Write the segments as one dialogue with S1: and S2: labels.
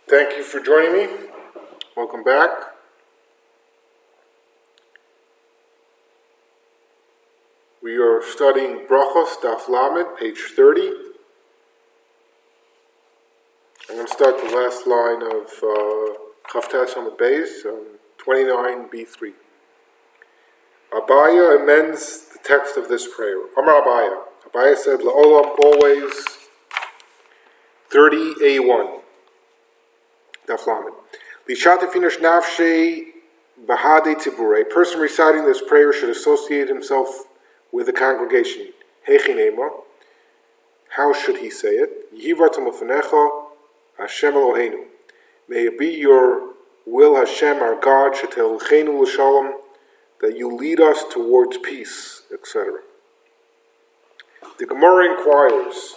S1: Thank you for joining me. Welcome back. We are studying Berachos Daf Lamed, page 30. I'm going to start the last line of Chavtas on the base, 29b3. Abaya amends the text of this prayer. Amar Abaya. Abaya said, La'olam, always, 30a1. Daf Lamed. Lishate finish nafshe bahade tibure. A person reciting this prayer should associate himself with the congregation. Hechinema. How should he say it? Yivatam ufanecha Hashem Eloheinu. May it be your will, Hashem, our God, shetelchenu l'shalom, that you lead us towards peace, etc. The Gemara inquires,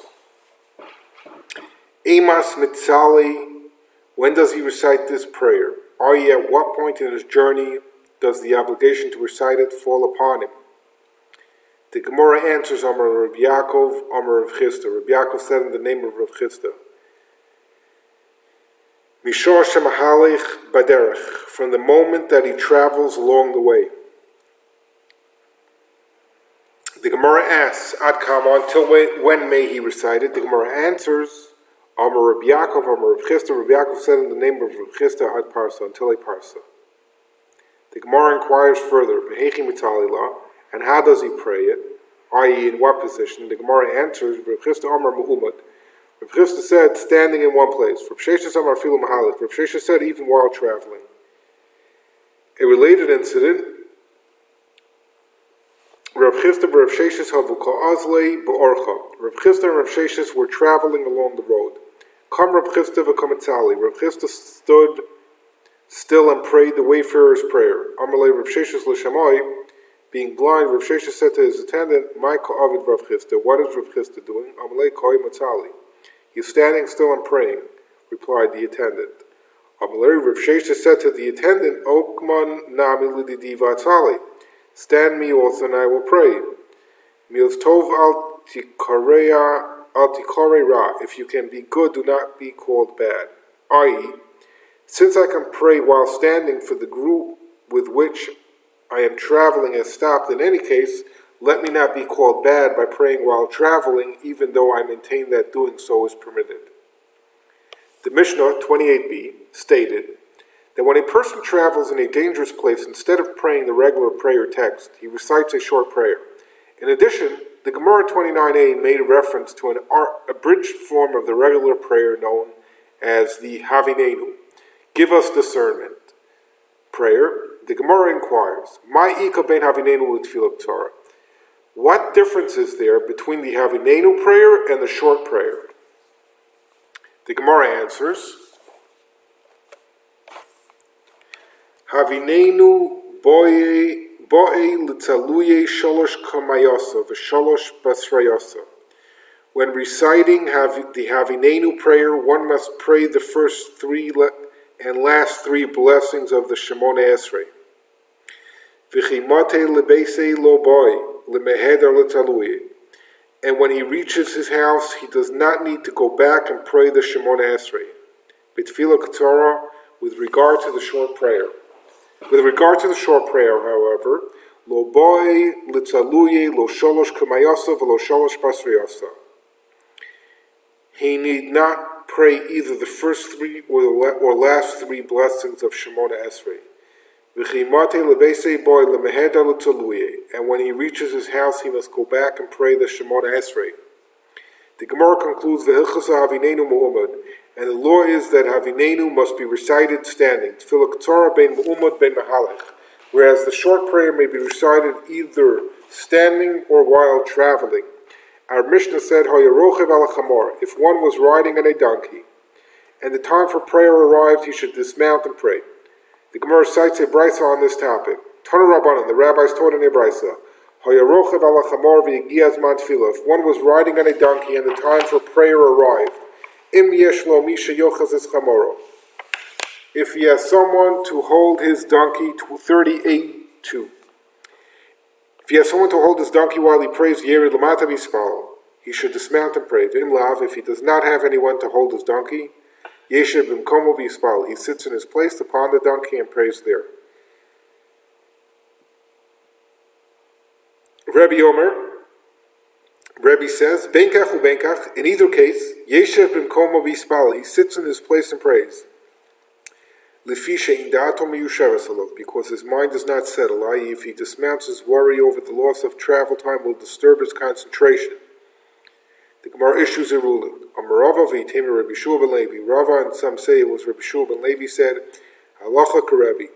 S1: Emas mitzali. When does he recite this prayer? I.e., at what point in his journey does the obligation to recite it fall upon him? The Gemara answers, Amar Reb Yaakov, Amar Rav Chisda. Reb Yaakov said in the name of Rav Chisda, Mishor shemahalech baderech, from the moment that he travels along the way. The Gemara asks, Ad kama, until when may he recite it? The Gemara answers, Amar Reb Yaakov, Amar Rav Chisda. Reb Yaakov said in the name of Rav Chisda, Ad parsa, until a parsa. The Gemara inquires further, Behechi mitzalila, and how does he pray it? I.e., in what position? The Gemara answers, Rav Chisda Amar Muhammad. Rav Chisda said, standing in one place. Rav Sheshes Amar Filu Mahalik. Rav Sheshes said, even while traveling. A related incident, Rav Chisda and Rav Sheshes havu ka'azlei ba'orcha. Rav Chisda and Rav Sheshes were traveling along the road. Kam Rav Chisda v'kamitzali. Rav Chisda stood still and prayed the wayfarer's prayer. Amalei Rav Sheshes l'shamai. Being blind, Rav Sheshes said to his attendant, "My ka'avid Rav Chisda, what is Rav Chisda doing?" Amalei koi matzali. He is standing still and praying, replied the attendant. Amalei Rav Sheshes said to the attendant, Okman nami lididi vatzali. Stand me also and I will pray. Mils tov al tikare ra. If you can be good, do not be called bad. I.e., since I can pray while standing, for the group with which I am traveling has stopped, in any case, let me not be called bad by praying while traveling, even though I maintain that doing so is permitted. The Mishnah, 28b, stated that when a person travels in a dangerous place, instead of praying the regular prayer text, he recites a short prayer. In addition, the Gemara 29a made reference to an abridged form of the regular prayer known as the Havinenu, give us discernment, prayer. The Gemara inquires, "My ika ben Havinenu l'tfilah Torah." What difference is there between the Havinenu prayer and the short prayer? The Gemara answers, Havinenu boe l'taluye sholosh kamayasa v'sholosh basrayasa. When reciting the Havinenu prayer, one must pray the first three and last three blessings of the Shemona Esrei. V'chimate lebeisei lo boi lemeheder l'taluye. And when he reaches his house, he does not need to go back and pray the Shemona Esrei. B'tfilah k'torah, with regard to the short prayer. With regard to the short prayer, however, lo boi l'taluye lo sholosh kamayasa v'lo sholosh basriyasa. He need not pray either the first three or last three blessings of Shemona Esrei. And when he reaches his house, he must go back and pray the Shemona Esrei. The Gemara concludes the Hilchasa Havinenu Mu'umad, and the law is that Havinenu must be recited standing, Tfilah Torah ben Mu'umad ben Mahalech, whereas the short prayer may be recited either standing or while traveling. Our Mishnah said, Hayarochev ala chamor, if one was riding on a donkey, and the time for prayer arrived, he should dismount and pray. The Gemara cites a brisa on this topic. Tana Rabbanan, the rabbis taught in a brisa, Hayarochev ala chamor v'yigi azman tefillah. If one was riding on a donkey and the time for prayer arrived, im yesh lo misha yochaz es chamoro. If he has someone to hold his donkey, 38:2. If he has someone to hold his donkey while he prays, Yeri Lamata Vispal, he should dismount and pray. V'im lav, if he does not have anyone to hold his donkey, Yeshiv b'mkomo v'yispal. He sits in his place upon the donkey and prays there. Rabbi Omer, Rabbi says, Benkach u'benkach, in either case, Yeshiv b'mkomo v'yispal. He sits in his place and prays. Lefisha in da'ato miyushavas alov, because his mind is not settled, i.e. if he dismounts, his worry over the loss of travel time will disturb his concentration. The Gemara issues a ruling. Amarava v'yitem Rabbi Shua ben Levi. Rava, and some say it was Rabbi Shua ben Levi, said, Halacha k'Rebbe.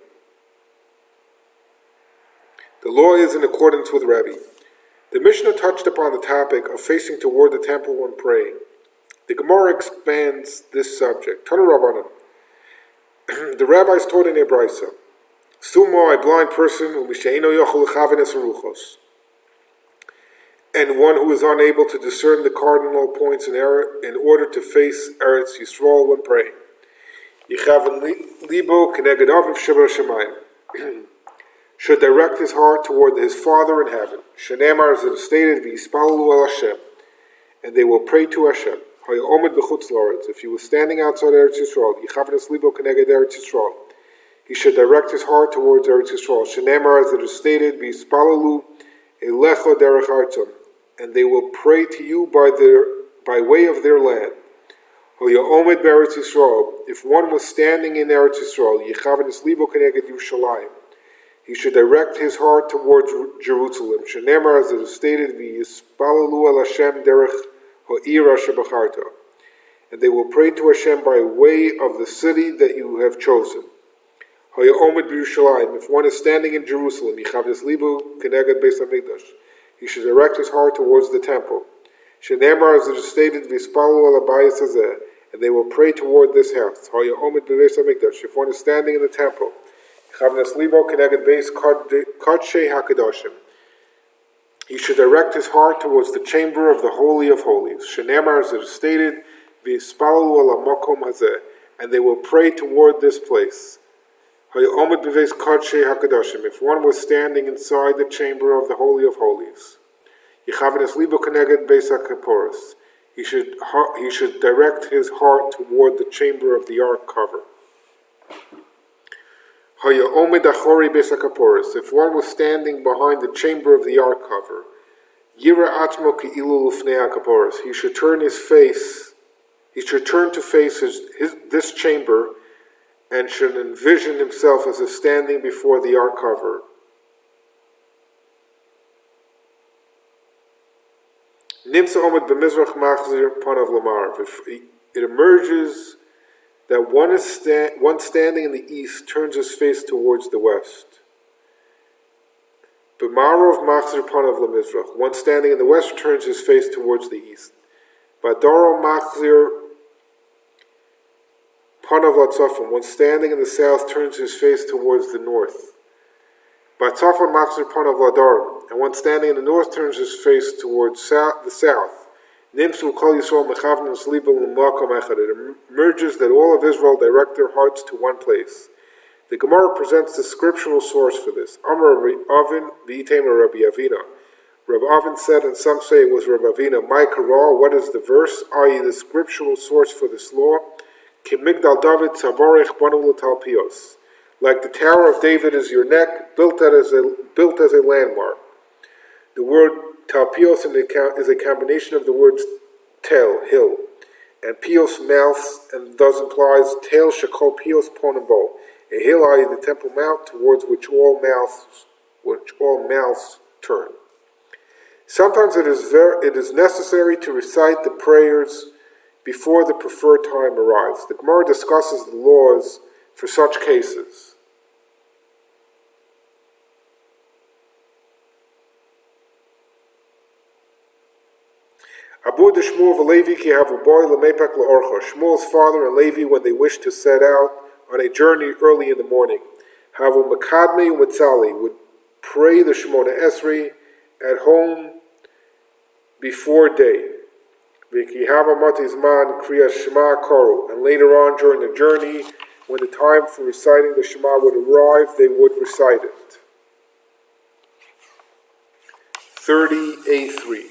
S1: The law is in accordance with Rabbi. The Mishnah touched upon the topic of facing toward the temple when praying. The Gemara expands this subject. Tanu Rabbanan. The rabbis taught in a brisa, Sumo, a blind person, and one who is unable to discern the cardinal points in order to face Eretz Yisrael when praying. Should direct his heart toward his Father in heaven. Shenemar, as it is stated, and they will pray to Hashem. If he was standing outside Eretz Yisrael, he should direct his heart towards Eretz Yisrael. Shenemar, as it is stated, and they will pray to you by way of their land. If one was standing in Eretz Yisrael, he should direct his heart towards Jerusalem. Shenemar, as it is stated, and they will pray to Hashem by way of the city that you have chosen. If one is standing in Jerusalem, he should direct his heart towards the temple. Shenemar, as it is stated, and they will pray toward this house. If one is standing in the temple, he should direct his heart towards the chamber of the Holy of Holies. Shenemar, as it is stated, and they will pray toward this place. If one was standing inside the chamber of the Holy of Holies, he should direct his heart toward the chamber of the ark cover. If one was standing behind the chamber of the ark cover, he should turn to face this chamber and should envision himself as standing before the ark cover. If it emerges that one standing in the east turns his face towards the west. One standing in the west turns his face towards the east. One standing in the south turns his face towards the north. And one standing in the north turns his face towards the south. It emerges that all of Israel direct their hearts to one place. The Gemara presents the scriptural source for this. Amar Avin v'itema Rabbi Avina. Rabbi Avin said, and some say it was Rabbi Avina, my Karah, what is the verse, i.e. the scriptural source for this law? Kimigdal David Savarech Banu L'Talpios. Like the Tower of David is your neck, built as a landmark. The word Talpios is a combination of the words tel, hill, and pios, mouth, and thus implies tel shakol pios ponabo, a hill, i.e. the temple mount, towards which all mouths turn. Sometimes it is necessary to recite the prayers before the preferred time arrives. The Gemara discusses the laws for such cases. Shmuel's father and Levi, when they wished to set out on a journey early in the morning, would pray the Shemona Esrei at home before day. And later on during the journey, when the time for reciting the Shema would arrive, they would recite it. 30a3.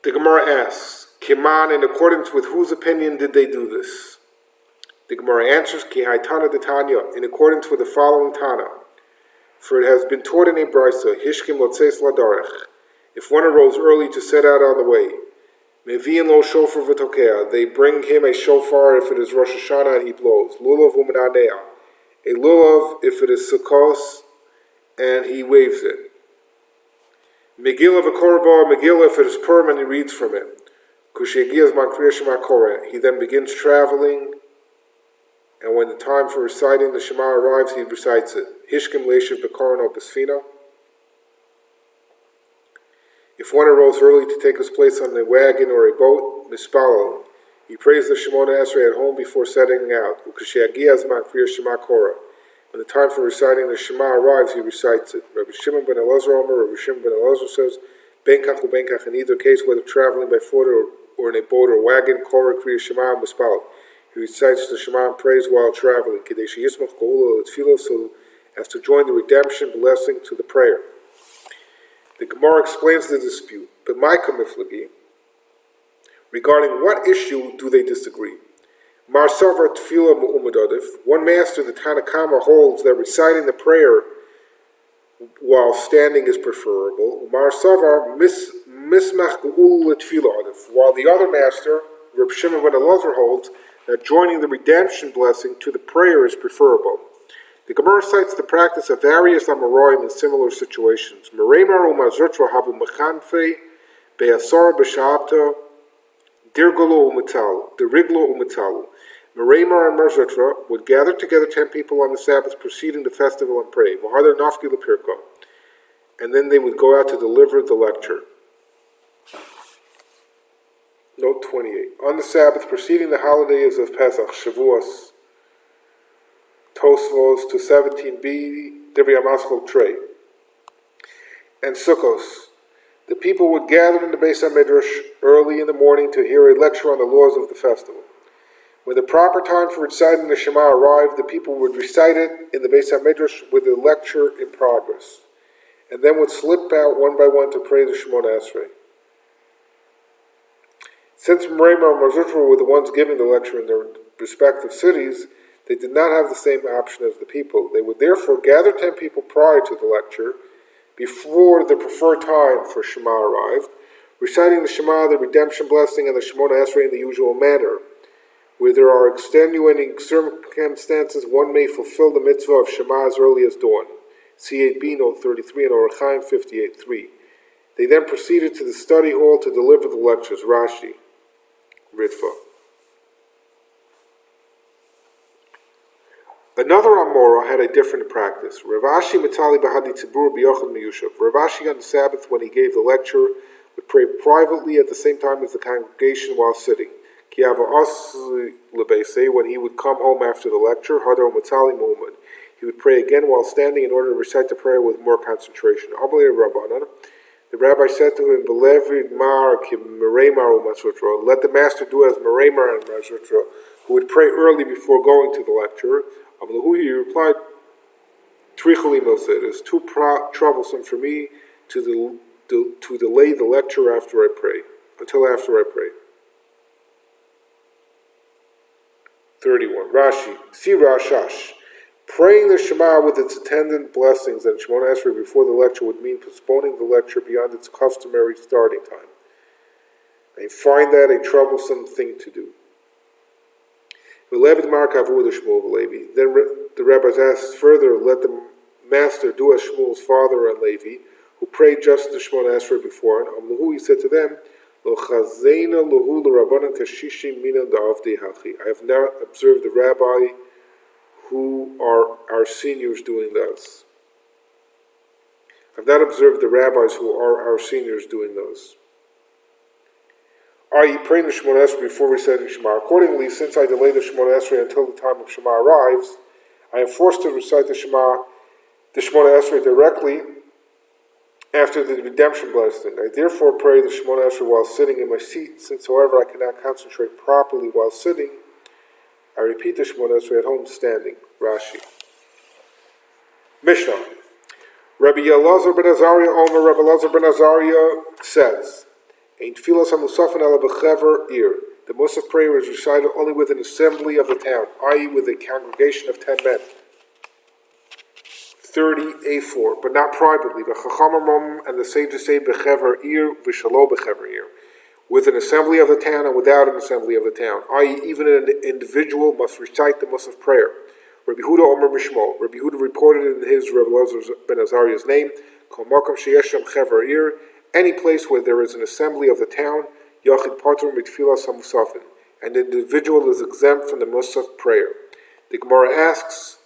S1: The Gemara asks, Kiman, in accordance with whose opinion did they do this? The Gemara answers, Ki Haitana de Tanya, in accordance with the following Tana. For it has been taught in a brisa, Hishkim lotzeis ladarech, if one arose early to set out on the way, Mevi'in lo shofar v'tokea, they bring him a shofar if it is Rosh Hashanah and he blows, Lulav u'menanea, a lulav if it is Sukkos and he waves it. Megillah v'korba, Megillah if it is Purim and he reads from it. Kushegiyaz man kriya shema koreh, he then begins traveling, and when the time for reciting the Shema arrives, he recites it. Hishkim leishiv b'koron o b'sfina. If one arose early to take his place on a wagon or a boat, mispalo, he prays the Shemona Esrei at home before setting out. Ukashiyagiyaz man kriya shema koreh. When the time for reciting the Shema arrives, he recites it. Rabbi Shimon ben Elazar Omer, Rabbi Shimon ben Elazar says, Benkach u benkach, in either case, whether traveling by foot or in a boat or wagon, koreh kriya shema mispalo. He recites the Shema and prays while traveling, Kadesh Yismach Geula Tefillah, so as to join the redemption blessing to the prayer. The Gemara explains the dispute, but Maika Miflagi, regarding what issue do they disagree? Mar Savar Tefillah Mu'umadadif, one master, the Tanakama, holds that reciting the prayer while standing is preferable. Mar Savar Mismach Geula Tefillah Adif, while the other master, Reb Shimon ben Elazar, holds that joining the redemption blessing to the prayer is preferable. The Gemara cites the practice of various Amoraim in similar situations. Meremar u'mazutra havu mechanfe be'asar b'shabta dirgolo u'metalu, diriglo u'metalu. Meremar and Marzutra would gather together 10 people on the Sabbath preceding the festival and pray. Mohadar nafki lepirka. And then they would go out to deliver the lecture. Note 28. On the Sabbath preceding the holidays of Pesach, Shavuos, Tosvos to 17b, Divrei HaMaschal Trey, and Sukkos, the people would gather in the Beis HaMidrash early in the morning to hear a lecture on the laws of the festival. When the proper time for reciting the Shema arrived, the people would recite it in the Beis HaMidrash with the lecture in progress, and then would slip out one by one to pray the Shemona Esrei. Since Merema and Marzutra were the ones giving the lecture in their respective cities, they did not have the same option as the people. They would therefore gather 10 people prior to the lecture, before the preferred time for Shema arrived, reciting the Shema, the redemption blessing, and the Shemona Esrei in the usual manner. Where there are extenuating circumstances, one may fulfill the mitzvah of Shema as early as dawn. C8b, note 33, and Orach Chaim 58.3. They then proceeded to the study hall to deliver the lectures. Rashi, Ritva. Another Amora had a different practice. Rav Ashi Matali Bahadi Tzibur B'Yochad Miyushav. Rav Ashi on the Sabbath, when he gave the lecture, would pray privately at the same time as the congregation while sitting. Kiava Asli Lebese, when he would come home after the lecture, Hadar Matali Muhammad. He would pray again while standing in order to recite the prayer with more concentration. Amalei Rabbanan. The rabbi said to him, "Belevid mar ki meremar u'mazutra." Let the master do as meremar and mazutra, who would pray early before going to the lecture. He replied, "Trichali Moshe, it is too troublesome for me to delay the lecture until after I pray." 31. Rashi, Si Rashash. Praying the Shema with its attendant blessings and Shemona Esrei before the lecture would mean postponing the lecture beyond its customary starting time. I find that a troublesome thing to do. Then the rabbis asked further, let the master do as Shmuel's father and Levi, who prayed just the Shemona Esrei before, and he said to them, I have not observed the rabbi who are our seniors doing thus. I've not observed the rabbis who are our seniors doing those. Are you praying the Shemona Esrei before reciting Shema? Accordingly, since I delay the Shemona Esrei until the time of Shema arrives, I am forced to recite the Shemona Esrei directly after the redemption blessing. I therefore pray the Shemona Esrei while sitting in my seat, since however I cannot concentrate properly while sitting, I repeat the Shemona Esrei at home standing. Rashi. Mishnah. Rabbi Elazar ben Azariah Omer, Rabbi Elazar ben Azariah says, Ein tfilas hamusafin ala b'chever ir. The musaf prayer is recited only with an assembly of the town, i.e. with a congregation of 10 men. 30a4, but not privately. V'chachamim, and the sages say b'chever ir v'shalo b'chever ir, with an assembly of the town and without an assembly of the town, i.e. even an individual must recite the musaf prayer. Rabbi Huda Omer Mishmo. Rabbi Huda reported in his Rabbi Elazar ben Azariah's name, Kol makom sheyeshem chever ir, any place where there is an assembly of the town, Yachid Patur mitfilas hamusafin, and the individual is exempt from the musaf prayer. The Gemara asks,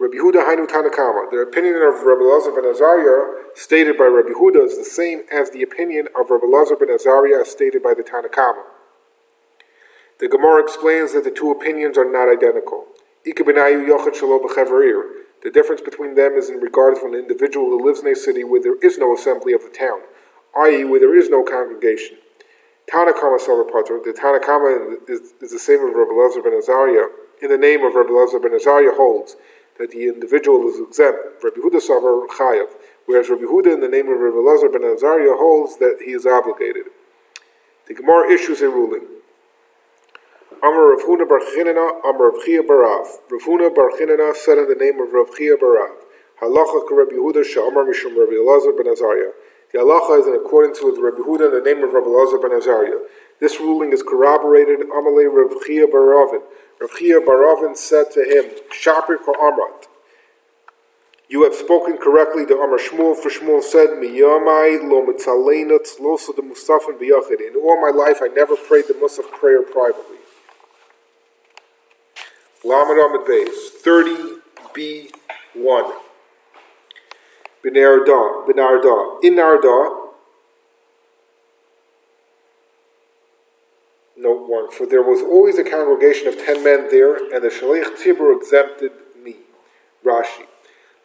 S1: Rabbi Huda Hainu Tanakama. The opinion of Rabbi Elazar ben Azariah stated by Rabbi Huda is the same as the opinion of Rabbi Elazar ben Azariah stated by the Tanakama. The Gemara explains that the two opinions are not identical. The difference between them is in regard to an individual who lives in a city where there is no assembly of the town, i.e. where there is no congregation. Tanakama Salapater, the Tanakama is the same as Rabbi Elazar ben Azariah. In the name of Rabbi Elazar ben Azariah holds that the individual is exempt. Rabbi Huda Savar Chayav, whereas Rabbi Huda in the name of Rabbi Elazar ben Azariah holds that he is obligated. The Gemara issues a ruling. Amar Rav Huna bar Chinana, Amar Rav Chia barav. Rav Huna bar Chinana said in the name of Rav Chia barav, Halacha ka Rabbi Huda she'amar mishum Rabbi Elazar ben Azariah. The halacha is in accordance with Rabbi Huda in the name of Rabbi Elazar ben Azariah. This ruling is corroborated. Amalei Rav Chia baravin. Rav Chia baravin said to him, Shapir ka Amrat. You have spoken correctly to Amar Shmuel, for Shmuel said, Yomai lo mitzaleina tzlosa de mustafin b'yachid. In all my life I never prayed the musaf prayer privately. Lamed Amid Beis, 30b1. Binarda. In Narda, note 1, for there was always a congregation of 10 men there, and the Shalech Tzibur exempted me. Rashi.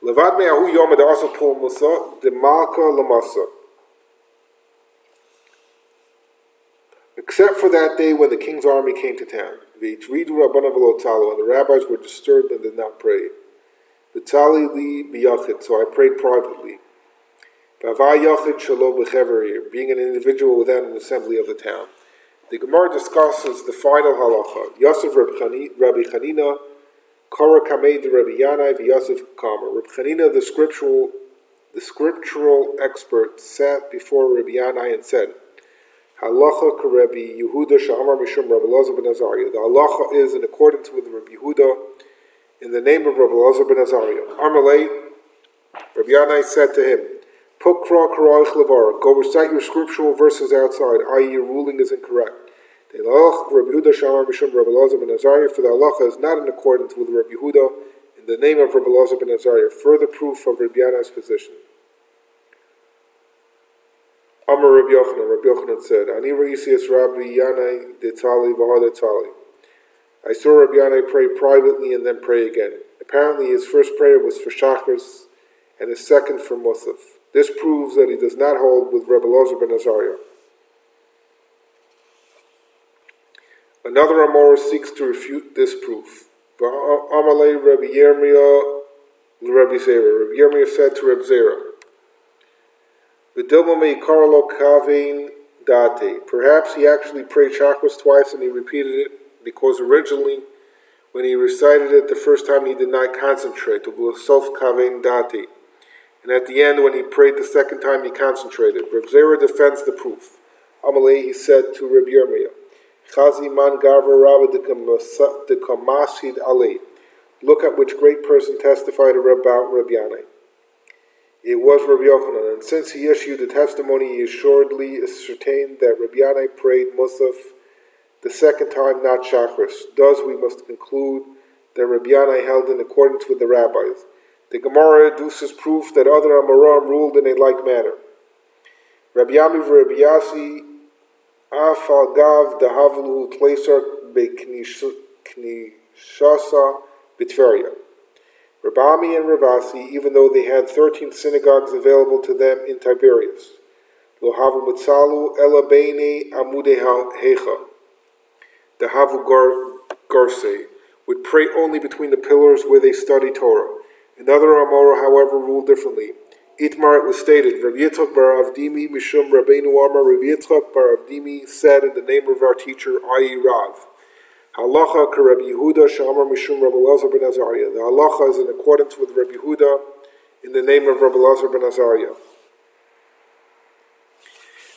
S1: Levad me'ahu yom ad asa pul musa, de malka lamasa. Except for that day when the king's army came to town. V'yitridu rabbanav v'lo talu, and the rabbis were disturbed and did not pray. V'tali li b'yachid, so I prayed privately. V'avah yachid shalo b'chever, being an individual without an assembly of the town. The Gemara discusses the final halacha. Yosef Rabbi Chanina, Kara Kamei de Rabbi Yanai v'Yosef Kamer. Rabbi Chanina, the scriptural expert, sat before Rabbi Yanai and said, Halacha ka Rabbi Yehuda she'amar mishum Rabbi Elazar ben Azariah. The halacha is in accordance with Rabbi Yehuda in the name of Rabbi Elazar ben Azariah. Amalei, Rabbi Yanai said to him, Pukra karaich levar, go recite your scriptural verses outside, i.e. your ruling is incorrect. The halacha Rabbi Yehuda she'amar mishum Rabbi Elazar ben Azariah, for the halacha is not in accordance with Rabbi Yehuda in the name of Rabbi Elazar ben Azariah. Further proof of Rabbi Yanai's position. Amar Rabbi Yochanan said, Ani Reisias Rabbi Yanai detali v'hada tali. I saw Rabbi Yanai pray privately and then pray again. Apparently his first prayer was for Shachris and his second for Musaf. This proves that he does not hold with Rabbi Elazar ben Azariah. Another Amor seeks to refute this proof. Amalei Rabbi Yirmiyah Rabbi Zera. Rabbi Yirmiyah said to Rabbi Zera, perhaps he actually prayed Shachris twice and he repeated it because originally when he recited it the first time he did not concentrate, and at the end when he prayed the second time he concentrated. Reb Zera defends the proof. Amalei, he said to Reb Yirmiyah, look at which great person testified about Reb Yanai. It was Rabbi Yochanan, and since he issued the testimony, he assuredly ascertained that Rabbi Yanai prayed Musaf the second time, not Shachris. Thus, we must conclude that Rabbi Yanai held in accordance with the rabbis. The Gemara adduces proof that other Amoram ruled in a like manner. Rabbi Yami v'Rabbi Yasi afal gav dahavlu tleisar beknishasa b'Tveria. Rabami and Ravasi, even though they had 13 synagogues available to them in Tiberias, lo havu mitzalu ela beini amude hecha, the havu garse, would pray only between the pillars where they study Torah. Another Amora, however, ruled differently. Itmar, it was stated, Rabbi Yitzchak bar Avdimi Mishum Rabbeinu Amar, Rabbi Yitzchak bar Avdimi said in the name of our teacher, i.e. Rav, Halacha ka Rabbi Yehuda Shamar Mishum Rabbi Elazar ben Azariah. The halacha is in accordance with Rabbi Yehuda in the name of Rabbi Elazar ben Azariah.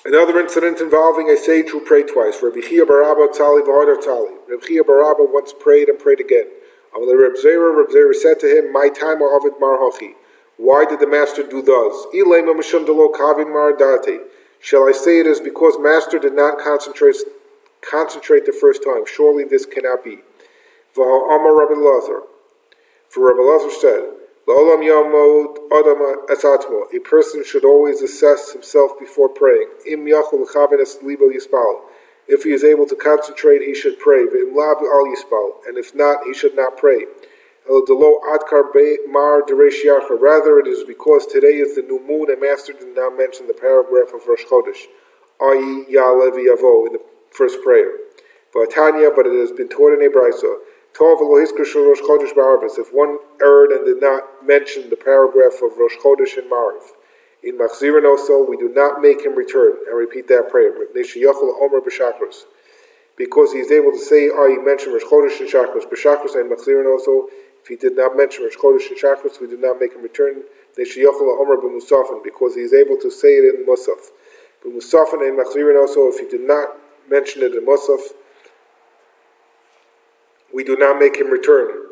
S1: Another incident involving a sage who prayed twice. Rabbi Chia bar Abba Tzali v'Hadar Tzali. Rabbi Chia bar Abba once prayed and prayed again. Reb Zera said to him, "My time Avid Mar Hachi. Why did the master do thus? Ilema Mishum Delo Kavin Mar Date. Shall I say it is because master did not concentrate the first time? Surely this cannot be." V'ha'amar Rabbi Elazar. For Rabbi Elazar said, La'olam yamod adam esatmo. A person should always assess himself before praying. Im yachol l'chavin es libo yispal. If he is able to concentrate, he should pray. V'im lav al yispal. And if not, he should not pray. El delo adkar mar deresh yacha. Rather, it is because today is the new moon, and master did not mention the paragraph of Rosh Chodesh, i.e. Ya'alev Yavo, in the first prayer. V'atanya, but it has been taught in a brayso. If one erred and did not mention the paragraph of Rosh Chodesh in Marav, in Machzirin also, we do not make him return and repeat that prayer. Because he is able to say, he mentioned Rosh Chodesh and Shachros. B'Shachros and Machzirin also, if he did not mention Rosh Chodesh and Shachros, we do not make him return. Because he is able to say it in Musaf. B'Musafin and Machzirin also, if he did not mention it in Musaf, we do not make him return.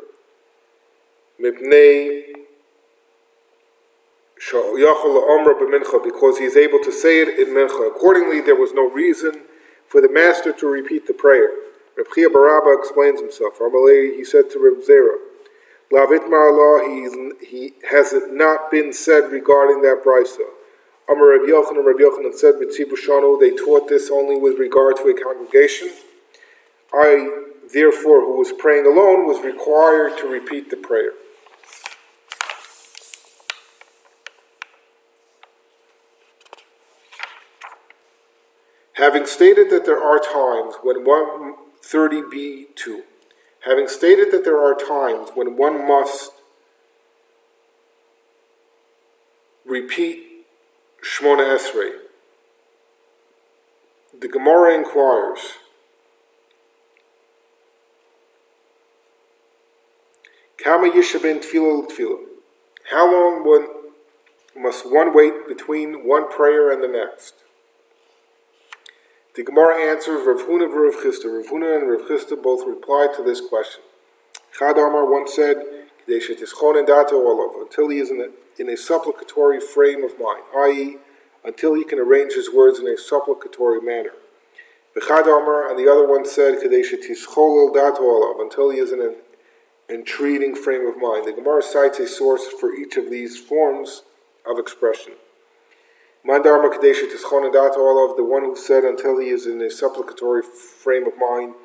S1: Because he is able to say it in Mincha. Accordingly, there was no reason for the master to repeat the prayer. Reb Chia bar Abba explains himself. He said to Reb Zera, Lavitmar Allah, he has it not been said regarding that brisa. Amar Reb Yochanan said, they taught this only with regard to a congregation. Therefore, who was praying alone was required to repeat the prayer. Having stated that there are times when 130b2, having stated that there are times when one must repeat Shmona Esrei, the Gemara inquires, Kama yishabin tefillah l'tefillah. How long must one wait between one prayer and the next? The Gemara answers, Rav Huna and Rav Chisda. Rav Huna and Rav Chisda both replied to this question. Chad Amar once said, until he is in a supplicatory frame of mind, i.e., until he can arrange his words in a supplicatory manner. Chad Amar, and the other one said, until he is in an entreating frame of mind. The Gemara cites a source for each of these forms of expression. Mandarma Kadesha Tischonadato Olav, the one who said until he is in a supplicatory frame of mind,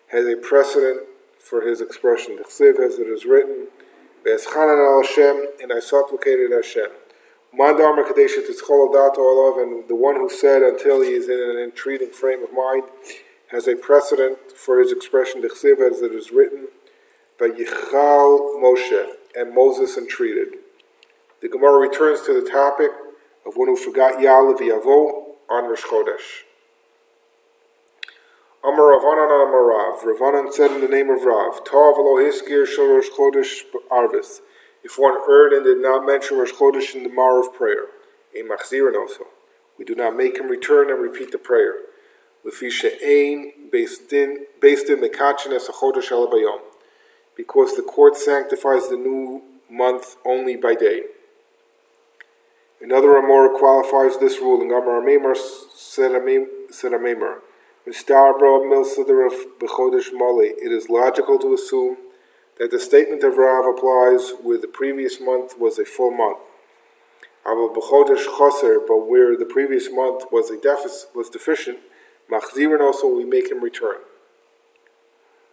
S1: has a precedent for his expression. The Chsiv, as it is written, Be'eschanan al Hashem, and I supplicated Hashem. Mandarma Kadesha Tischonadato Olav, and the one who said until he is in an entreating frame of mind, has a precedent for his expression. The Chsiv, as it is written, Vayichal Moshe, and Moses entreated. The Gemara returns to the topic of one who forgot Ya'alev Yavo on Rosh Chodesh. Amar Ravanan Amar Rav. Ravanan said in the name of Rav, Tav lo hiskir shel Rosh Chodesh arvis. If one erred and did not mention Rosh Chodesh in the Marav prayer, a machzirin also, we do not make him return and repeat the prayer. Lefi she'ein based in mekachin es hachodesh el bayom, because the court sanctifies the new month only by day. Another Amor qualifies this ruling. Amar Amemar said Amemar, it is logical to assume that the statement of Rav applies where the previous month was a full month. But where the previous month was deficient, Machzirin also we make him return.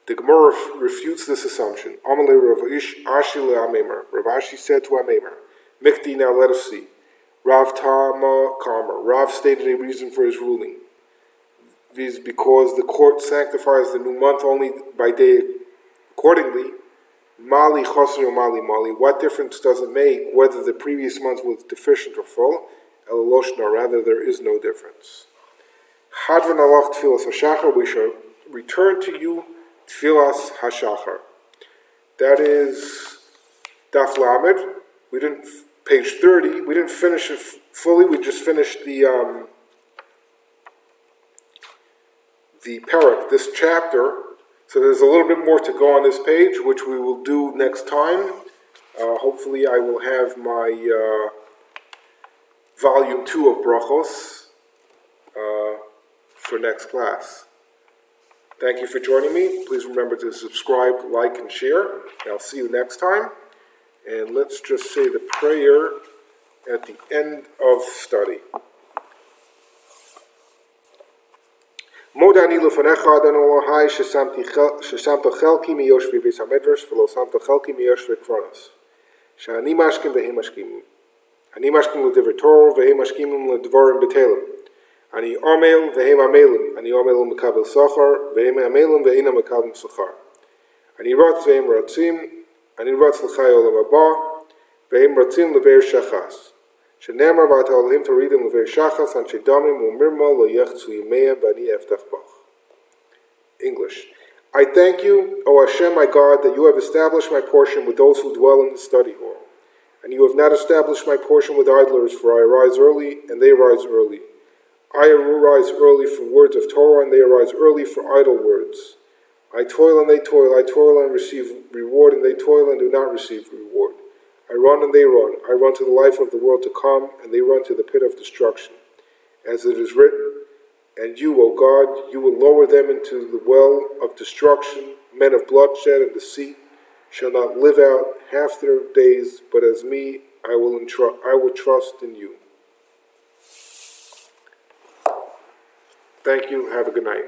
S1: The Gemara refutes this assumption. Amalei Rav Ashi le'Amemar. Rav Ashi said to Amemar, Mikti, now let us see. Rav Tama Karma. Rav stated a reason for his ruling. This is because the court sanctifies the new month only by day. Accordingly, Mali chosr or mali mali. What difference does it make whether the previous month was deficient or full? Elaloshna, rather there is no difference. Hadran alach tfilas hashachar. We shall return to you tfilas hashachar. That is Daf Lamed. We didn't page 30. We didn't finish it fully. We just finished the parak, this chapter. So there's a little bit more to go on this page, which we will do next time. Hopefully I will have my volume 2 of Brachos for next class. Thank you for joining me. Please remember to subscribe, like, and share. And I'll see you next time. And let's just say the prayer at the end of study. Modani lefanecha Adonai Elohai shesamta chelki miyoshvi beis hamedrash v'lo samta chelki miyoshvi kronos. She'ani mashkim v'hem mashkim. Ani mashkim l'divrei Torah v'hem mashkim l'dvarim b'telem. Ani omel v'hem amelim. Ani omel mekabel sachar v'hem amelim v'eina mekabel sachar. Ani ratz v'hem ratzim. Ani ratz l'chai olam haba v'hem ratzim l'veir shachas. Shenemar v'atalhim toridim l'veir shachas anshe damim u'mirma lo yechzu yimeya bani eftach bach. English. I thank you, O Hashem, my God, that you have established my portion with those who dwell in the study hall, and you have not established my portion with idlers, for I arise early, and they arise early. I arise early for words of Torah, and they arise early for idle words. I toil and they toil, I toil and receive reward, and they toil and do not receive reward. I run and they run, I run to the life of the world to come, and they run to the pit of destruction. As it is written, and you, O God, you will lower them into the well of destruction. Men of bloodshed and deceit shall not live out half their days, but as me, I will trust in you. Thank you. Have a good night.